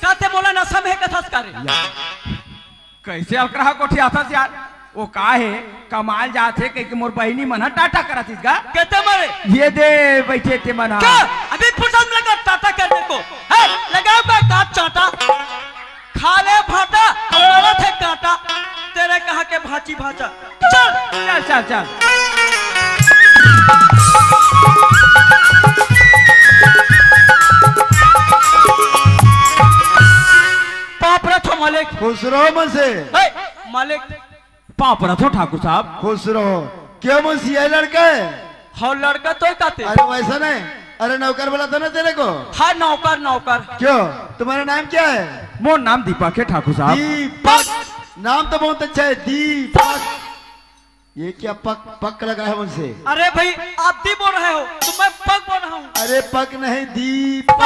कहते मोला नशा में कथस करे कैसे अकरा कोठी आता यार वो का है कमाल जाते के मोर बहिनी मन टाटा करातीस का कहते मरे ये दे बैठे थे मना क्या अभी फुर्सत लगा टाटा करने को है लगाओ का दांत चाटा खा ले भाटा हमारा थे काटा तेरे कहा के भाची भाचा चल चल चल चल पाप रथो मालिक खुश रहो मन से। मालिक पाप रथो ठाकुर साहब खुश रहो। क्यों मुंशी ये लड़का है? हाँ लड़का तो कहते अरे वैसा नहीं, अरे नौकर बोला था ना तेरे को। हाँ नौकर नौकर क्यों तुम्हारा नाम क्या है? मोर नाम दीपक है ठाकुर साहब। दीपक नाम तो बहुत अच्छा है दीपक। ये क्या पक पक लगा है मुझसे? अरे भाई आप दी बोल रहे हो तो मैं पग बोल रहा हूँ। अरे पक नहीं दीपक।